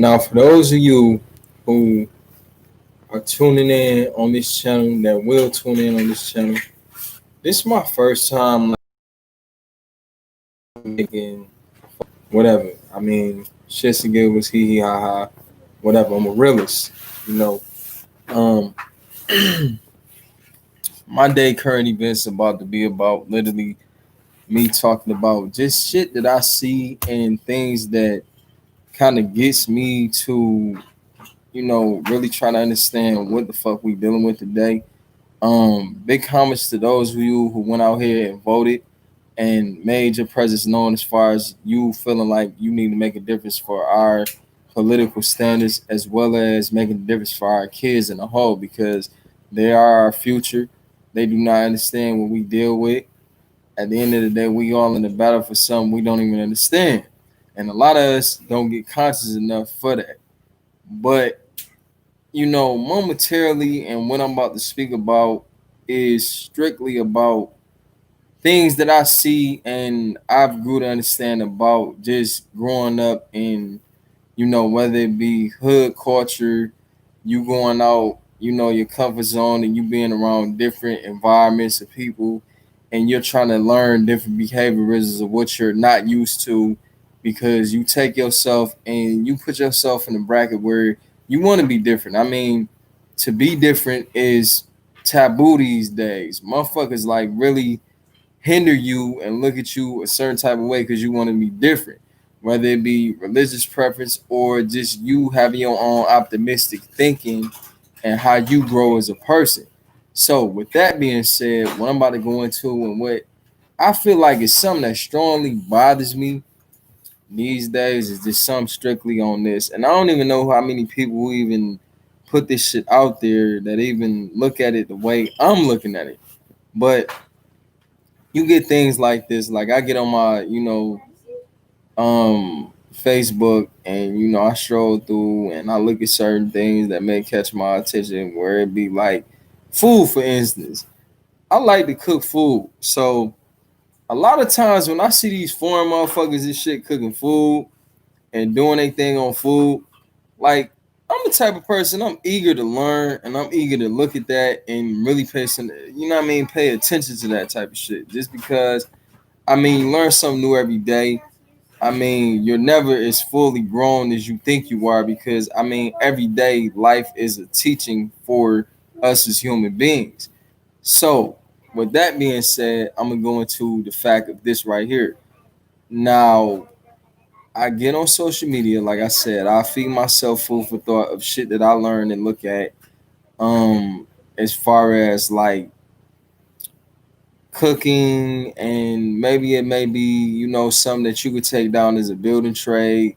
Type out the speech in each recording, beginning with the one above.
Now, for those of you who are tuning in on this channel, that will tune in on this channel, this is my first time making whatever. I mean, shits and giggles, hee hee ha ha, whatever. I'm a realist, you know. Um, my day current events about to be about literally me talking about just shit that I see and things that kind of gets me to, really try to understand what the fuck we dealing with today. Big comments to those of you who went out here and voted and made your presence known as far as you feeling like you need to make a difference for our political standards as well as making a difference for our kids in a whole because they are our future. They do not understand what we deal with. At the end of the day, we all in the battle for something we don't even understand. And a lot of us don't get conscious enough for that. But momentarily, and what I'm about to speak about is strictly about things that I see and I've grew to understand about just growing up in, whether it be hood culture, you going out, your comfort zone and you being around different environments of people and you're trying to learn different behaviorisms of what you're not used to because you take yourself and you put yourself in a bracket where you want to be different. I mean, to be different is taboo these days. Motherfuckers like really hinder you and look at you a certain type of way because you want to be different, whether it be religious preference or just you having your own optimistic thinking and how you grow as a person. So, with that being said, what I'm about to go into and what I feel like is something that strongly bothers me these days is just something strictly on this. And I don't even know how many people who even put this shit out there that even look at it the way I'm looking at it. But you get things like this. Like I get on my, Facebook and I stroll through and I look at certain things that may catch my attention where it be like food, for instance. I like to cook food. So a lot of times when I see these foreign motherfuckers and shit cooking food and doing their thing on food, like I'm the type of person I'm eager to learn and I'm eager to look at that and really pay some, pay attention to that type of shit. Just because you learn something new every day. You're never as fully grown as you think you are because every day life is a teaching for us as human beings. So, with that being said, I'm gonna go into the fact of this right here. Now, I get on social media, like I said, I feed myself food for thought of shit that I learn and look at. As far as like cooking, and maybe it may be something that you could take down as a building trade.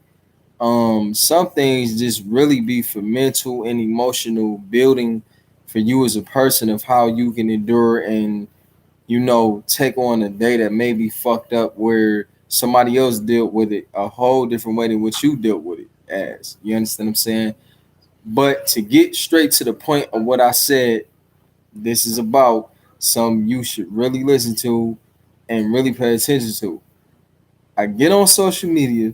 Some things just really be for mental and emotional building for you as a person of how you can endure and take on a day that may be fucked up where somebody else dealt with it a whole different way than what you dealt with it as. You understand what I'm saying? But to get straight to the point of what I said, this is about some you should really listen to and really pay attention to. I get on social media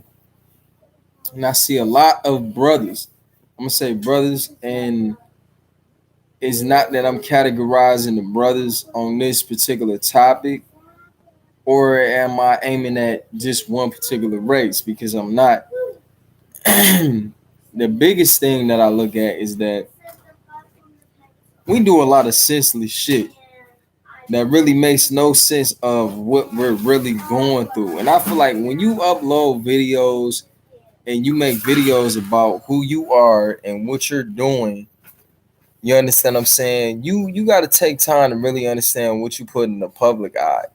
and I see a lot of brothers. I'm gonna say brothers, and it's not that I'm categorizing the brothers on this particular topic, or am I aiming at just one particular race? Because I'm not. The biggest thing that I look at is that we do a lot of senseless shit that really makes no sense of what we're really going through. And I feel like when you upload videos and you make videos about who you are and what you're doing, you understand what I'm saying? You got to take time to really understand what you put in the public eye.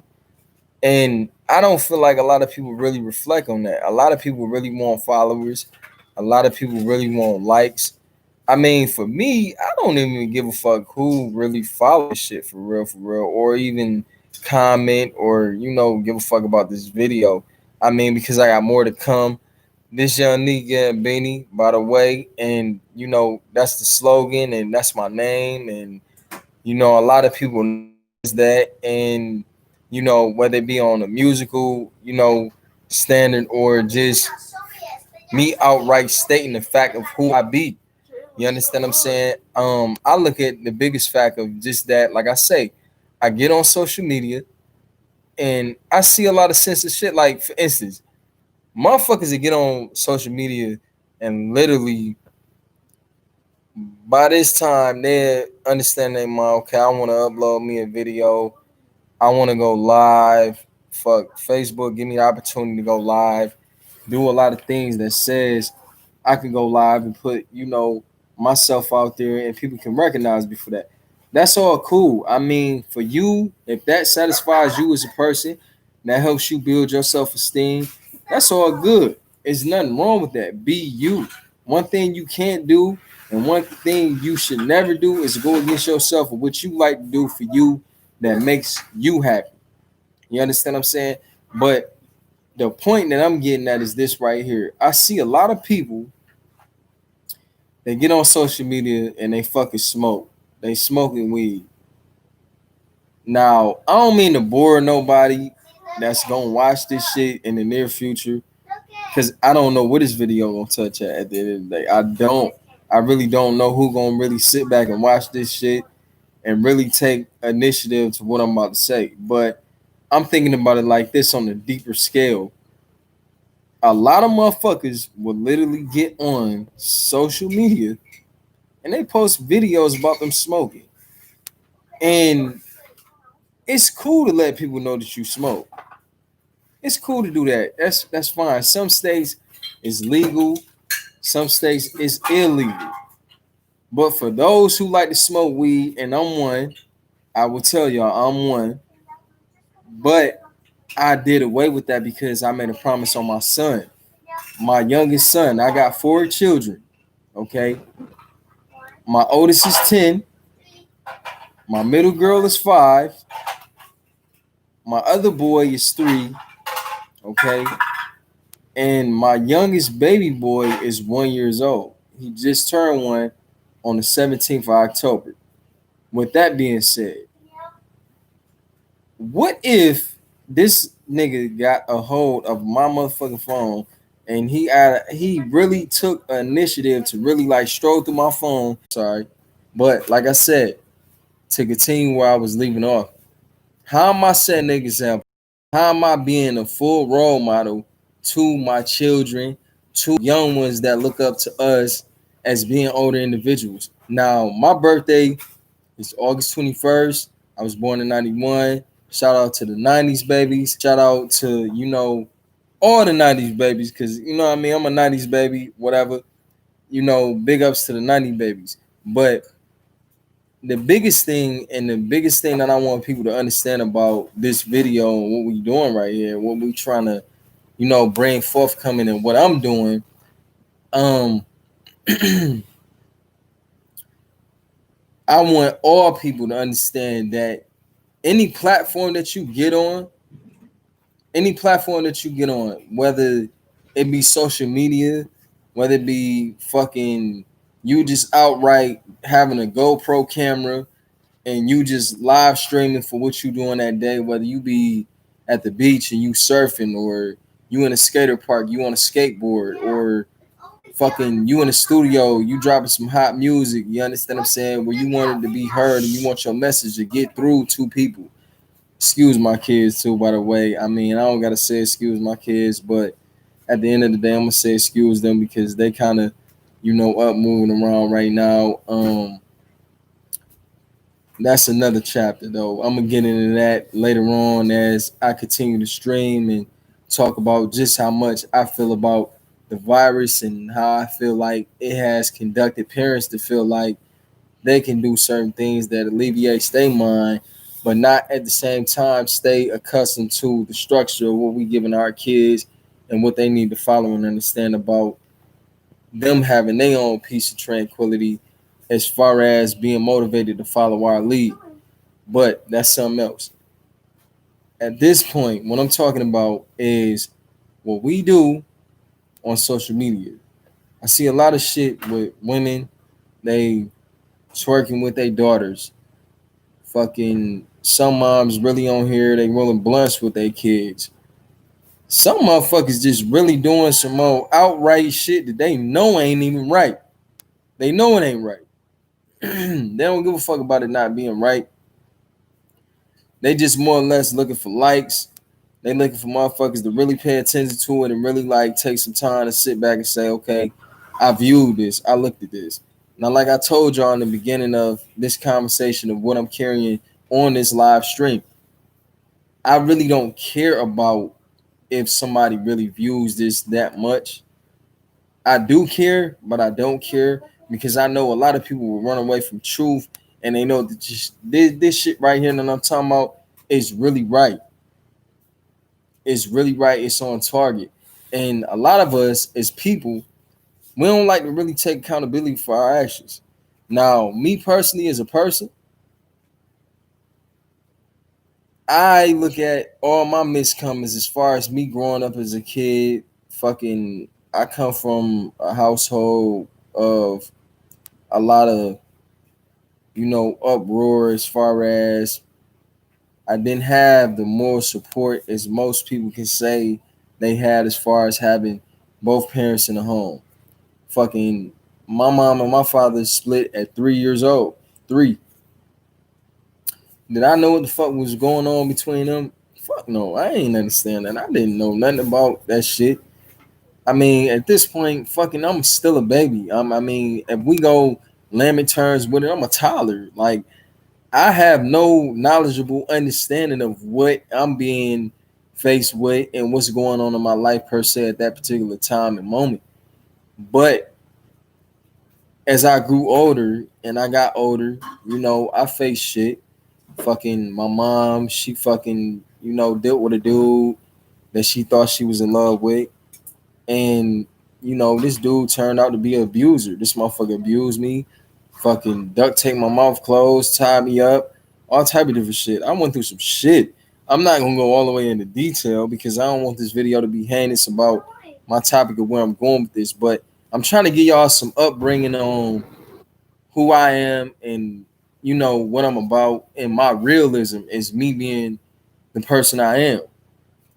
And I don't feel like a lot of people really reflect on that. A lot of people really want followers. A lot of people really want likes. For me, I don't even give a fuck who really follows shit for real, or even comment or give a fuck about this video. Because I got more to come. This young nigga Beanie, by the way, and that's the slogan and that's my name, and a lot of people knows that, and whether it be on a musical, standard or just Me outright stating the fact of who I be. You understand what I'm saying? I look at the biggest fact of just that, like I say, I get on social media and I see a lot of sensitive shit. Like, for instance, motherfuckers that get on social media and literally by this time they understand they mind, okay, I want to upload me a video. I want to go live. Fuck Facebook, give me the opportunity to go live. Do a lot of things that says I can go live and put, myself out there and people can recognize me for that. That's all cool. I mean, for you, if that satisfies you as a person, that helps you build your self-esteem, that's all good. There's nothing wrong with that. Be you. One thing you can't do and one thing you should never do is go against yourself or what you like to do for you that makes you happy. You understand what I'm saying? But the point that I'm getting at is this right here. I see a lot of people they get on social media and they fucking smoke. They smoking weed. Now, I don't mean to bore nobody that's gonna watch this shit in the near future. Cause I don't know what this video gonna touch at the end of the day. I don't. I really don't know who gonna really sit back and watch this shit and really take initiative to what I'm about to say. But I'm thinking about it like this on a deeper scale. A lot of motherfuckers will literally get on social media and they post videos about them smoking. And it's cool to let people know that you smoke. It's cool to do that. That's fine. Some states is legal, some states is illegal. But for those who like to smoke weed, and I'm one, I will tell y'all I'm one. But I did away with that because I made a promise on my son. My youngest son, I got 4 children. Okay. My oldest is 10. My middle girl is 5. My other boy is 3. Okay. And my youngest baby boy is 1 years old. He just turned one on the 17th of October. With that being said, what if this nigga got a hold of my motherfucking phone and he really took an initiative to really like stroll through my phone? Sorry. But like I said, to continue where I was leaving off, how am I setting an example? How am I being a full role model to my children, to young ones that look up to us as being older individuals? Now, my birthday is August 21st. I was born in 91. Shout out to the 90s babies. Shout out to, all the 90s babies, because, you know what I mean? I'm a 90s baby, whatever. Big ups to the 90s babies. But the biggest thing and the biggest thing that I want people to understand about this video and what we doing right here, what we trying to, bring forthcoming and what I'm doing, um, I want all people to understand that any platform that you get on, whether it be social media, whether it be fucking you just outright having a GoPro camera and you just live streaming for what you doing that day, whether you be at the beach and you surfing or you in a skater park, you on a skateboard, or fucking you in the studio, you dropping some hot music, you understand what I'm saying, where you want it to be heard and you want your message to get through to people. Excuse my kids too, by the way. I mean, I don't gotta say excuse my kids, but at the end of the day, I'm gonna say excuse them because they kind of, up moving around right now. That's another chapter though. I'm gonna get into that later on as I continue to stream and talk about just how much I feel about the virus and how I feel like it has conducted parents to feel like they can do certain things that alleviates their mind, but not at the same time stay accustomed to the structure of what we giving our kids and what they need to follow and understand about them having their own peace of tranquility as far as being motivated to follow our lead. But that's something else. At this point, what I'm talking about is what we do on social media. I see a lot of shit with women, they twerking with their daughters. Fucking some moms really on here, they rolling blunts with their kids. Some motherfuckers just really doing some more outright shit that they know ain't even right. They know it ain't right. They don't give a fuck about it not being right. They just more or less looking for likes. They looking for motherfuckers to really pay attention to it and really like take some time to sit back and say, okay, I viewed this, I looked at this. Now, like I told y'all in the beginning of this conversation of what I'm carrying on this live stream, I really don't care about if somebody really views this that much. I do care, but I don't care because I know a lot of people will run away from truth and they know that just this shit right here that I'm talking about is really right. It's really right. It's on target. And a lot of us as people, we don't like to really take accountability for our actions. Now, me personally as a person, I look at all my miscomings as far as me growing up as a kid. Fucking, I come from a household of a lot of, uproar as far as I didn't have the moral support as most people can say they had as far as having both parents in the home. Fucking, my mom and my father split at 3 years old. Three. Did I know what the fuck was going on between them? Fuck no, I ain't understand that. I didn't know nothing about that shit. I mean, at this point, fucking, I'm still a baby. I mean, if we go layman terms with it, I'm a toddler. Like, I have no knowledgeable understanding of what I'm being faced with and what's going on in my life per se at that particular time and moment. But as I grew older and I got older, I faced shit. Fucking my mom, she fucking, dealt with a dude that she thought she was in love with. And, this dude turned out to be an abuser. This motherfucker abused me, fucking duct tape my mouth closed, tied me up, all type of different shit. I went through some shit. I'm not gonna go all the way into detail because I don't want this video to be heinous about my topic of where I'm going with this. But I'm trying to give y'all some upbringing on who I am and what I'm about. And my realism is me being the person I am.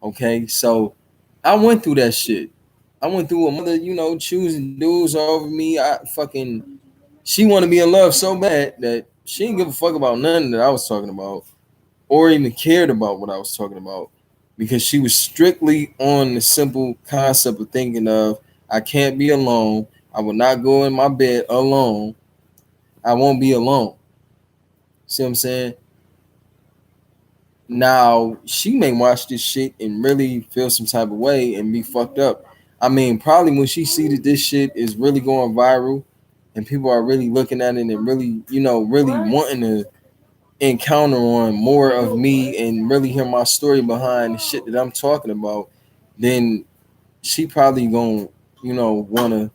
Okay, so I went through that shit. I went through a mother, choosing dudes over me. She wanted me in love so bad that she didn't give a fuck about nothing that I was talking about or even cared about what I was talking about because she was strictly on the simple concept of thinking of, I can't be alone. I will not go in my bed alone. I won't be alone. See what I'm saying? Now she may watch this shit and really feel some type of way and be fucked up. I mean, probably when she see that this shit is really going viral and people are really looking at it and really, really wanting to encounter on more of me and really hear my story behind the shit that I'm talking about, then she probably gonna, want to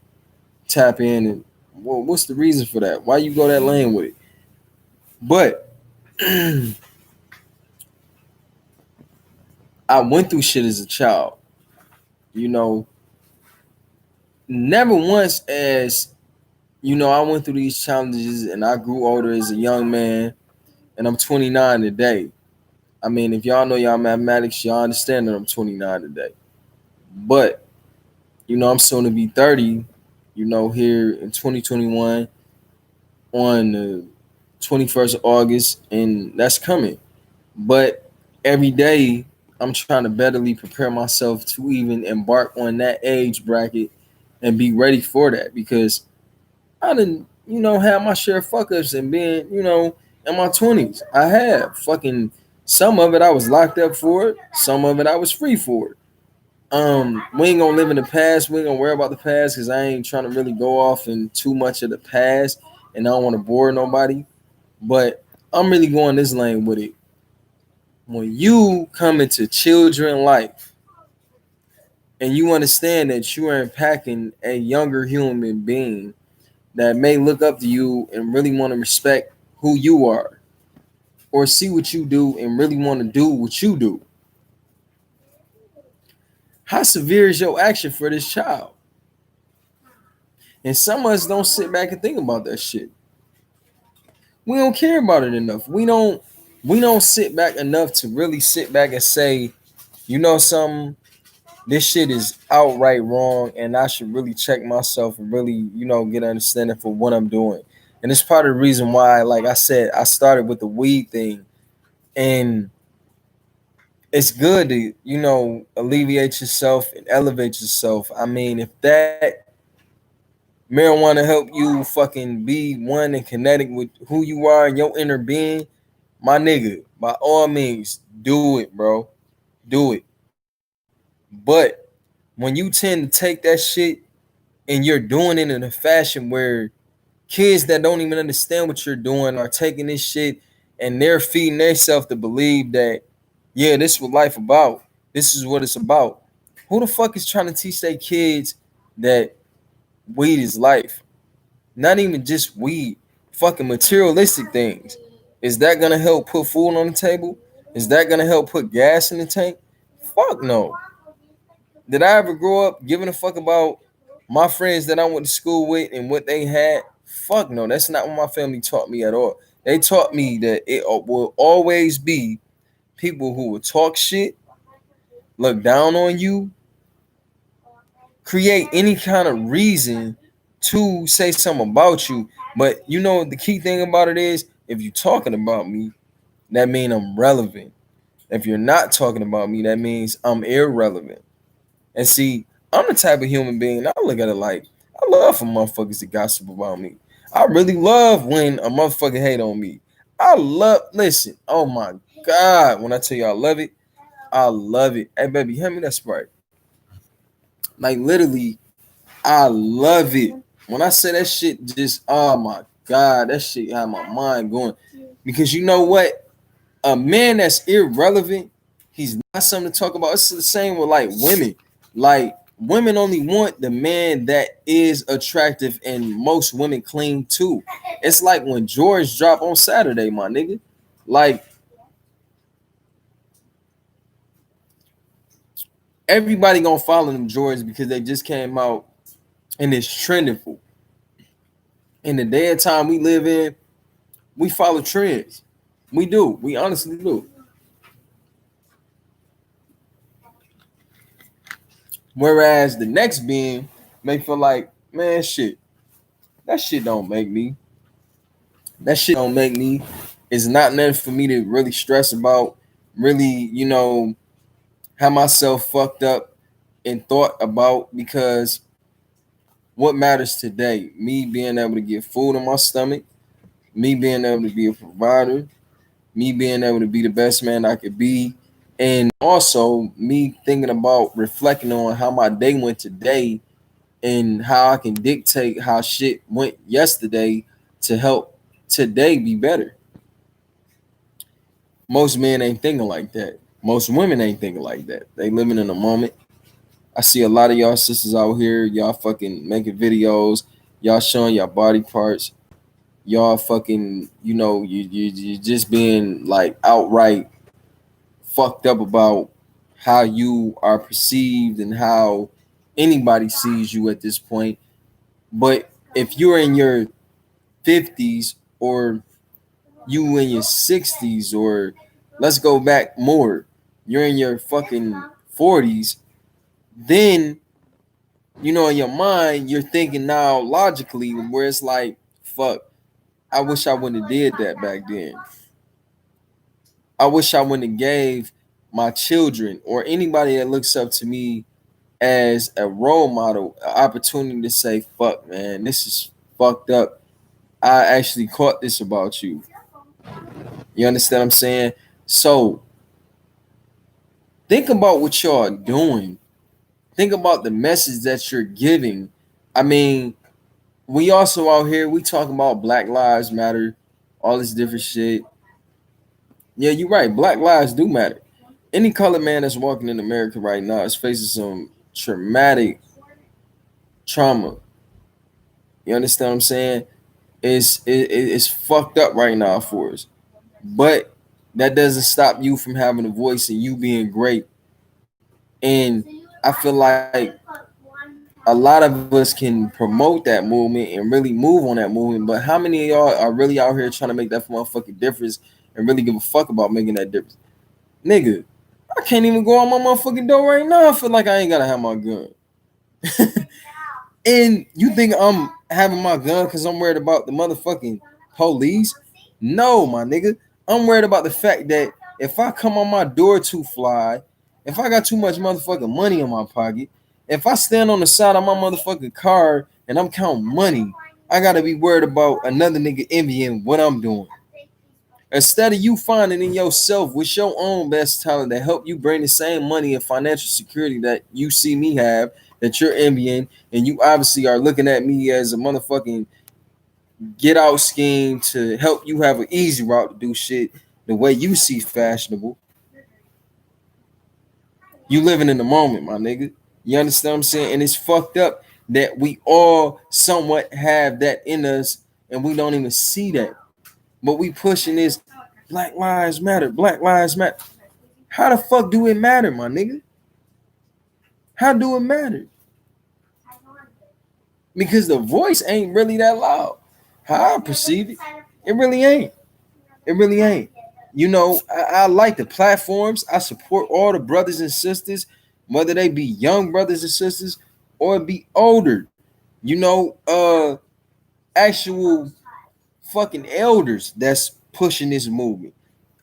tap in and, well, what's the reason for that? Why you go that lane with it? But I went through shit as a child, you know, never once as I went through these challenges and I grew older as a young man and I'm 29 today. I mean, if y'all know y'all mathematics, y'all understand that I'm 29 today. But, I'm soon to be 30, here in 2021 on the 21st of August, and that's coming. But every day I'm trying to betterly prepare myself to even embark on that age bracket and be ready for that because I didn't, have my share of fuck ups and being, in my 20s. I have fucking some of it I was locked up for it, some of it I was free for it. We ain't gonna live in the past. We ain't gonna worry about the past because I ain't trying to really go off in too much of the past, and I don't want to bore nobody. But I'm really going this lane with it. When you come into children life and you understand that you are impacting a younger human being that may look up to you and really want to respect who you are or see what you do and really want to do what you do, how severe is your action for this child? And some of us don't sit back and think about that shit. We don't care about it enough. We don't sit back enough to really sit back and say, something, this shit is outright wrong, and I should really check myself and really, get understanding for what I'm doing. And it's part of the reason why, like I said, I started with the weed thing, and it's good to, alleviate yourself and elevate yourself. I mean, if that marijuana help you fucking be one and kinetic with who you are and your inner being, my nigga, by all means, do it, bro. Do it. But when you tend to take that shit and you're doing it in a fashion where kids that don't even understand what you're doing are taking this shit and they're feeding themselves to believe that, yeah, this is what life about. This is what it's about. Who the fuck is trying to teach their kids that weed is life? Not even just weed, fucking materialistic things. Is that gonna help put food on the table? Is that gonna help put gas in the tank? Fuck no. Did I ever grow up giving a fuck about my friends that I went to school with and what they had? Fuck no. That's not what my family taught me at all. They taught me that it will always be people who will talk shit, look down on you, create any kind of reason to say something about you. But the key thing about it is, if you're talking about me, that means I'm relevant. If you're not talking about me, that means I'm irrelevant. And see, I'm the type of human being, I look at it like, I love for motherfuckers to gossip about me. I really love when a motherfucker hate on me. Listen, oh my God, when I tell you I love it, I love it. Hey, baby, hand me that Sprite. Like, literally, I love it. When I say that shit, just, oh my God, that shit had my mind going. Because you know what? A man that's irrelevant, he's not something to talk about. It's the same with like women. Like, women only want the man that is attractive, and most women cling to. It's like when George dropped on Saturday, my nigga. Like, everybody gonna follow them George because they just came out and it's trending for. In the day and time we live in, we follow trends. We do. We honestly do. Whereas the next being may feel like, man, shit, that shit don't make me. That shit don't make me. It's not nothing for me to really stress about, really, have myself fucked up and thought about, because what matters today? Me being able to get food in my stomach, me being able to be a provider, me being able to be the best man I could be, and also me thinking about reflecting on how my day went today and how I can dictate how shit went yesterday to help today be better. Most men ain't thinking like that. Most women ain't thinking like that. They living in a moment. I see a lot of y'all sisters out here, y'all fucking making videos, y'all showing y'all body parts, y'all fucking, you just being like outright fucked up about how you are perceived and how anybody sees you at this point. But if you're in your 50s, or you in your 60s, or let's go back more, you're in your fucking 40s, then in your mind you're thinking now logically, where it's like, fuck, I wish I wouldn't have did that back then. I wish I wouldn't have gave my children or anybody that looks up to me as a role model an opportunity to say, fuck, man, this is fucked up. I actually caught this about you. You understand what I'm saying? So think about what y'all are doing. Think about the message that you're giving. I mean, we also out here, we talking about Black Lives Matter, all this different shit. Yeah, you're right. Black lives do matter. Any colored man that's walking in America right now is facing some traumatic trauma. You understand what I'm saying? It's fucked up right now for us. But that doesn't stop you from having a voice and you being great. And I feel like a lot of us can promote that movement and really move on that movement. But how many of y'all are really out here trying to make that motherfucking difference and really give a fuck about making that difference? Nigga, I can't even go on my motherfucking door right now. I feel like I ain't gotta have my gun. And you think I'm having my gun because I'm worried about the motherfucking police? No, my nigga. I'm worried about the fact that if I come on my door too fly, if I got too much motherfucking money in my pocket, if I stand on the side of my motherfucking car and I'm counting money, I gotta be worried about another nigga envying what I'm doing. Instead of you finding in yourself with your own best talent that help you bring the same money and financial security that you see me have, that you're envying, and you obviously are looking at me as a motherfucking get out scheme to help you have an easy route to do shit the way you see fashionable. You living in the moment, my nigga. You understand what I'm saying? And it's fucked up that we all somewhat have that in us and we don't even see that. But we pushing this Black Lives Matter, Black Lives Matter. How the fuck do it matter, my nigga? How do it matter? Because the voice ain't really that loud. How I perceive it, it really ain't. It really ain't. You know, I like the platforms. I support all the brothers and sisters, whether they be young brothers and sisters or be older. You know, actual fucking elders that's pushing this movement.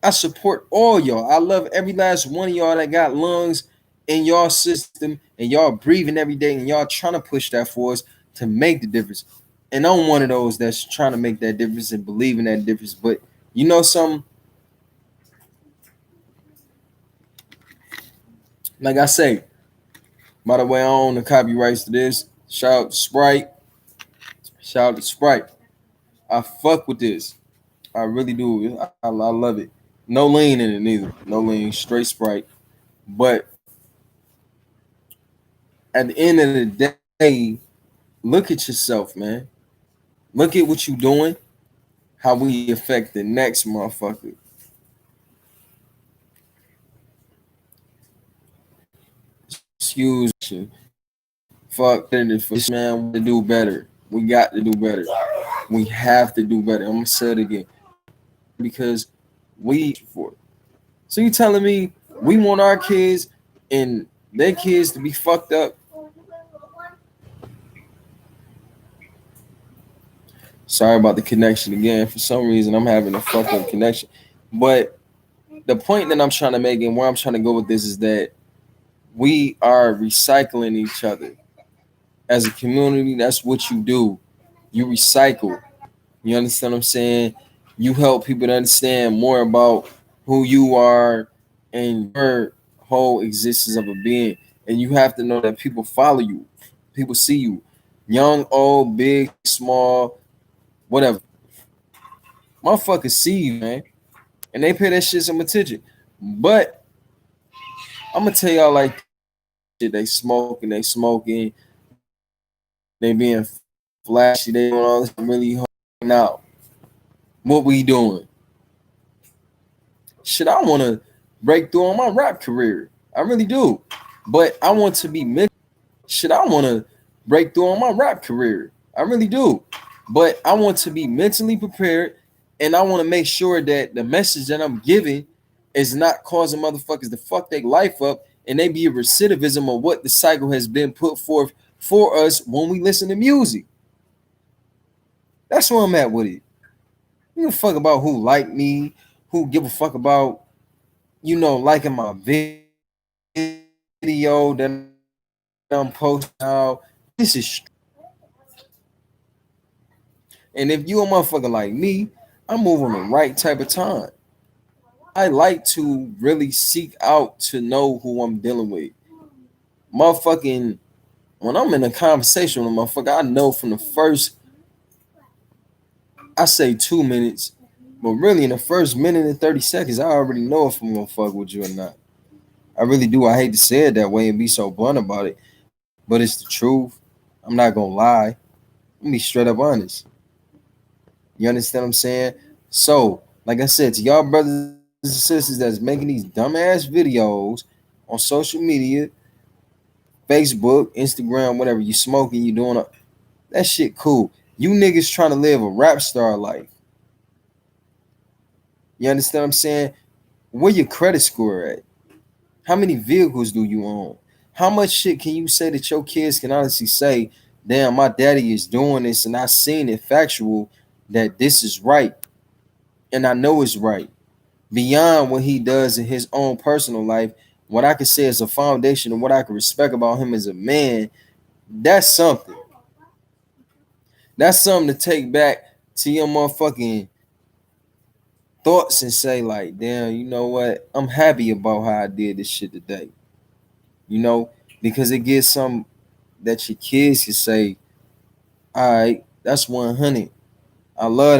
I support all y'all. I love every last one of y'all that got lungs in y'all system and y'all breathing every day and y'all trying to push that for us to make the difference. And I'm one of those that's trying to make that difference and believe in that difference. But you know something? Like I say, by the way, I own the copyrights to this. Shout out to Sprite. Shout out to Sprite. I fuck with this. I really do. I love it. No lean in it neither. No lean, straight Sprite. But at the end of the day, look at yourself, man. Look at what you doing, how we affect the next motherfucker. Excuse me. Fuck this man to do better. We got to do better. We have to do better. I'm gonna say it again. Because we for it. So you telling me we want our kids and their kids to be fucked up? Sorry about the connection again. For some reason, I'm having a fucked up connection. But the point that I'm trying to make and where I'm trying to go with this is that we are recycling each other as a community. That's what you do. You recycle. You understand what I'm saying? You help people to understand more about who you are and your whole existence of a being. And you have to know that people follow you, people see you, young, old, big, small, whatever. Motherfuckers see you, man, and they pay that shit some attention. But I'm gonna tell y'all like shit, they smoking, they being flashy, they doing all this really hard. Now, what we doing? Shit, I want to break through on my rap career. I really do. But I want to be shit, I want to break through on my rap career. I really do. But I want to be mentally prepared and I want to make sure that the message that I'm giving is not causing motherfuckers to fuck their life up and they be a recidivism of what the cycle has been put forth for us when we listen to music. That's where I'm at with it. You don't fuck about who like me, who give a fuck about, liking my video that I'm posting out. This is, and if you a motherfucker like me, I'm moving the right type of time. I like to really seek out to know who I'm dealing with. Motherfucking, when I'm in a conversation with a motherfucker, I know from the first, I say 2 minutes, but really in the first minute and 30 seconds, I already know if I'm gonna fuck with you or not. I really do. I hate to say it that way and be so blunt about it, but it's the truth. I'm not gonna lie. I'm gonna be straight up honest. You understand what I'm saying? So, like I said, to y'all brothers and sisters that's making these dumbass videos on social media, Facebook, Instagram, whatever, you smoking, you doing that shit cool. You niggas trying to live a rap star life. You understand what I'm saying? Where your credit score at? How many vehicles do you own? How much shit can you say that your kids can honestly say, damn, my daddy is doing this and I seen it factual that this is right and I know it's right. Beyond what he does in his own personal life, what I could say is a foundation of what I can respect about him as a man, that's something. That's something to take back to your motherfucking thoughts and say, like, damn, you know what? I'm happy about how I did this shit today. You know, because it gives some that your kids can say, all right, that's 100. I love that.